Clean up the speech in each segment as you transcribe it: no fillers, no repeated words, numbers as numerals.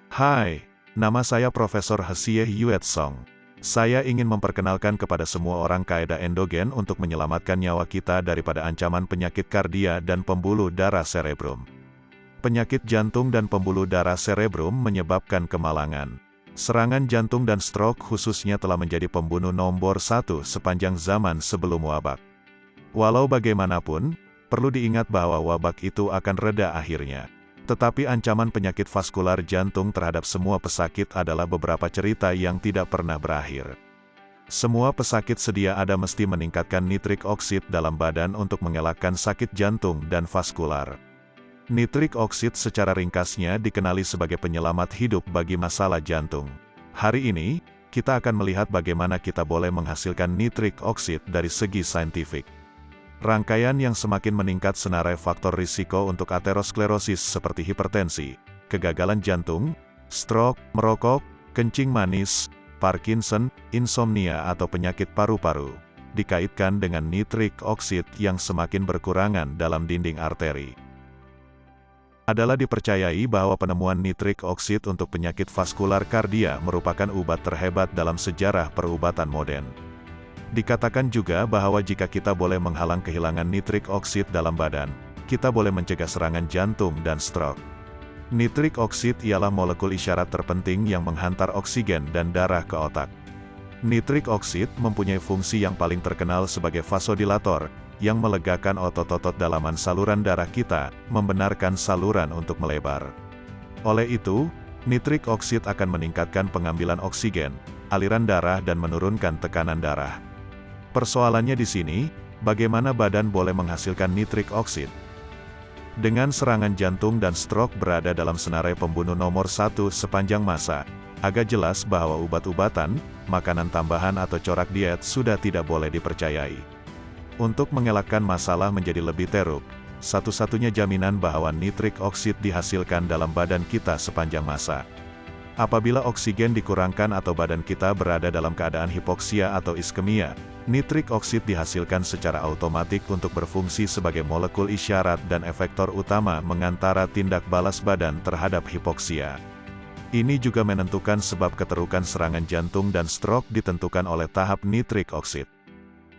Hai, nama saya Profesor Hsieh Yuet Song. Saya ingin memperkenalkan kepada semua orang kaidah endogen untuk menyelamatkan nyawa kita daripada ancaman penyakit kardia dan pembuluh darah cerebrum. Penyakit jantung dan pembuluh darah cerebrum menyebabkan kemalangan. Serangan jantung dan stroke khususnya telah menjadi pembunuh nomor 1 sepanjang zaman sebelum wabak. Walau bagaimanapun, perlu diingat bahwa wabak itu akan reda akhirnya. Tetapi ancaman penyakit vaskular jantung terhadap semua pesakit adalah beberapa cerita yang tidak pernah berakhir. Semua pesakit sedia ada mesti meningkatkan nitrik oksid dalam badan untuk mengelakkan sakit jantung dan vaskular. Nitrik oksid secara ringkasnya dikenali sebagai penyelamat hidup bagi masalah jantung. Hari ini, kita akan melihat bagaimana kita boleh menghasilkan nitrik oksid dari segi saintifik. Rangkaian yang semakin meningkat senarai faktor risiko untuk aterosklerosis seperti hipertensi, kegagalan jantung, stroke, merokok, kencing manis, Parkinson, insomnia atau penyakit paru-paru, dikaitkan dengan nitrik oksid yang semakin berkurangan dalam dinding arteri. Adalah dipercayai bahwa penemuan nitrik oksid untuk penyakit vaskular kardia merupakan obat terhebat dalam sejarah perubatan modern. Dikatakan juga bahwa jika kita boleh menghalang kehilangan nitrik oksid dalam badan, kita boleh mencegah serangan jantung dan stroke. Nitrik oksid ialah molekul isyarat terpenting yang menghantar oksigen dan darah ke otak. Nitrik oksid mempunyai fungsi yang paling terkenal sebagai vasodilator, yang melegakan otot-otot dalaman saluran darah kita, membenarkan saluran untuk melebar. Oleh itu, nitrik oksid akan meningkatkan pengambilan oksigen, aliran darah dan menurunkan tekanan darah. Persoalannya di sini, bagaimana badan boleh menghasilkan nitrik oksid? Dengan serangan jantung dan stroke berada dalam senarai pembunuh nomor 1 sepanjang masa, agak jelas bahwa obat-obatan, makanan tambahan atau corak diet sudah tidak boleh dipercayai. Untuk mengelakkan masalah menjadi lebih teruk, satu-satunya jaminan bahwa nitrik oksid dihasilkan dalam badan kita sepanjang masa. Apabila oksigen dikurangkan atau badan kita berada dalam keadaan hipoksia atau iskemia, nitrik oksid dihasilkan secara otomatis untuk berfungsi sebagai molekul isyarat dan efektor utama mengantara tindak balas badan terhadap hipoksia. Ini juga menentukan sebab keterukan serangan jantung dan stroke ditentukan oleh tahap nitrik oksid.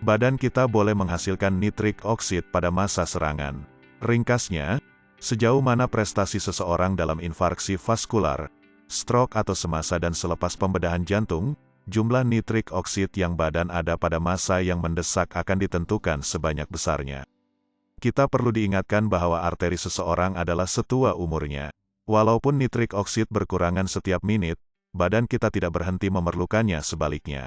Badan kita boleh menghasilkan nitrik oksid pada masa serangan. Ringkasnya, sejauh mana prestasi seseorang dalam infarksi vaskular, stroke atau semasa dan selepas pembedahan jantung, jumlah nitrik oksid yang badan ada pada masa yang mendesak akan ditentukan sebanyak besarnya. Kita perlu diingatkan bahwa arteri seseorang adalah setua umurnya. Walaupun nitrik oksid berkurangan setiap menit, badan kita tidak berhenti memerlukannya sebaliknya.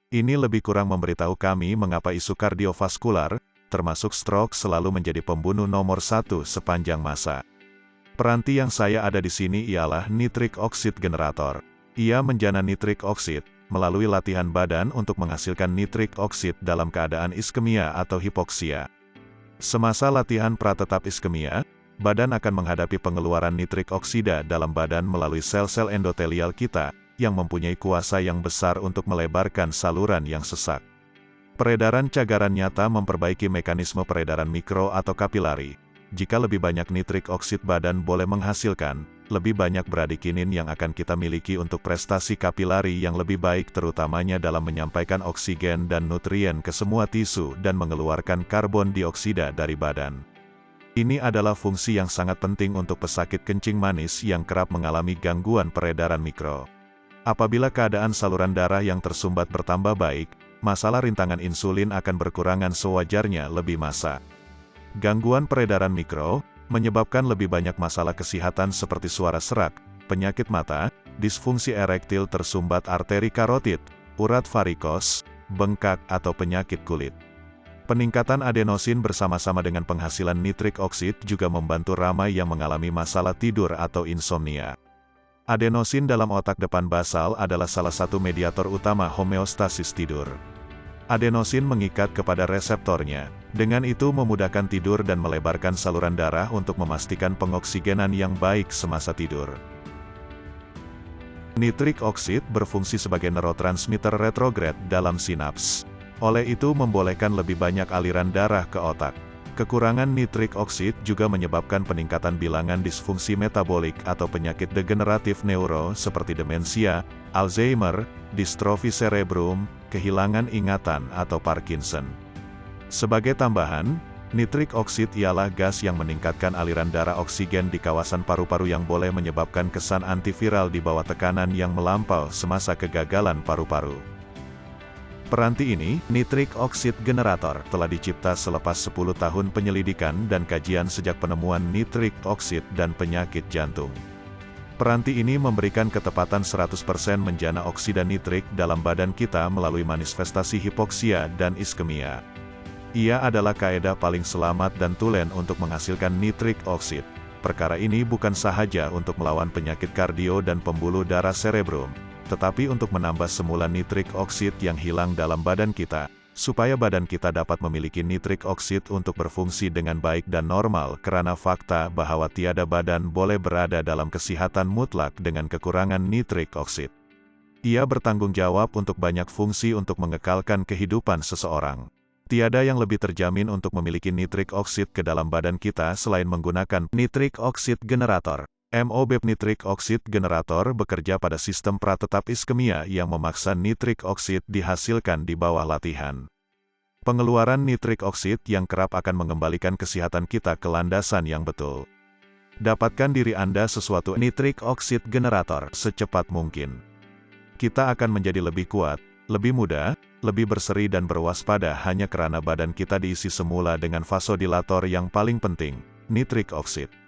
Ini lebih kurang memberitahu kami mengapa isu kardiovaskular, termasuk stroke selalu menjadi pembunuh nomor 1 sepanjang masa. Peranti yang saya ada di sini ialah nitrik oksid generator. Ia menjana nitrik oksid, melalui latihan badan untuk menghasilkan nitrik oksid dalam keadaan iskemia atau hipoksia. Semasa latihan pratetap iskemia, badan akan menghadapi pengeluaran nitrik oksida dalam badan melalui sel-sel endotelial kita, yang mempunyai kuasa yang besar untuk melebarkan saluran yang sesak. Peredaran cagaran nyata memperbaiki mekanisme peredaran mikro atau kapilari. Jika lebih banyak nitrik oksid badan boleh menghasilkan, lebih banyak bradikinin yang akan kita miliki untuk prestasi kapilari yang lebih baik terutamanya dalam menyampaikan oksigen dan nutrien ke semua tisu dan mengeluarkan karbon dioksida dari badan. Ini adalah fungsi yang sangat penting untuk pesakit kencing manis yang kerap mengalami gangguan peredaran mikro. Apabila keadaan saluran darah yang tersumbat bertambah baik, masalah rintangan insulin akan berkurangan sewajarnya lebih masa. Gangguan peredaran mikro, menyebabkan lebih banyak masalah kesehatan seperti suara serak, penyakit mata, disfungsi erektil tersumbat arteri karotid, urat varikos, bengkak atau penyakit kulit. Peningkatan adenosin bersama-sama dengan penghasilan nitrik oksid juga membantu ramai yang mengalami masalah tidur atau insomnia. Adenosin dalam otak depan basal adalah salah satu mediator utama homeostasis tidur. Adenosin mengikat kepada reseptornya, dengan itu memudahkan tidur dan melebarkan saluran darah untuk memastikan pengoksigenan yang baik semasa tidur. Nitrik oksid berfungsi sebagai neurotransmitter retrograd dalam sinaps. Oleh itu membolehkan lebih banyak aliran darah ke otak. Kekurangan nitrik oksid juga menyebabkan peningkatan bilangan disfungsi metabolik atau penyakit degeneratif neuro seperti demensia, Alzheimer, distrofi cerebrum, kehilangan ingatan atau Parkinson. Sebagai tambahan, nitrik oksid ialah gas yang meningkatkan aliran darah oksigen di kawasan paru-paru yang boleh menyebabkan kesan antiviral di bawah tekanan yang melampau semasa kegagalan paru-paru. Peranti ini, nitrik oksid generator, telah dicipta selepas 10 tahun penyelidikan dan kajian sejak penemuan nitrik oksid dan penyakit jantung. Peranti ini memberikan ketepatan 100% menjana oksida nitrik dalam badan kita melalui manifestasi hipoksia dan iskemia. Ia adalah kaedah paling selamat dan tulen untuk menghasilkan nitrik oksid. Perkara ini bukan sahaja untuk melawan penyakit kardio dan pembuluh darah cerebrum, tetapi untuk menambah semula nitrik oksid yang hilang dalam badan kita, supaya badan kita dapat memiliki nitrik oksid untuk berfungsi dengan baik dan normal karena fakta bahwa tiada badan boleh berada dalam kesehatan mutlak dengan kekurangan nitrik oksid. Ia bertanggung jawab untuk banyak fungsi untuk mengekalkan kehidupan seseorang. Tiada yang lebih terjamin untuk memiliki nitrik oksid ke dalam badan kita selain menggunakan nitrik oksid generator. MOB nitrik oksid generator bekerja pada sistem pratetap iskemia yang memaksa nitrik oksid dihasilkan di bawah latihan. Pengeluaran nitrik oksid yang kerap akan mengembalikan kesehatan kita ke landasan yang betul. Dapatkan diri Anda sesuatu nitrik oksid generator secepat mungkin. Kita akan menjadi lebih kuat, lebih muda, lebih berseri dan berwaspada hanya karena badan kita diisi semula dengan vasodilator yang paling penting, nitrik oksid.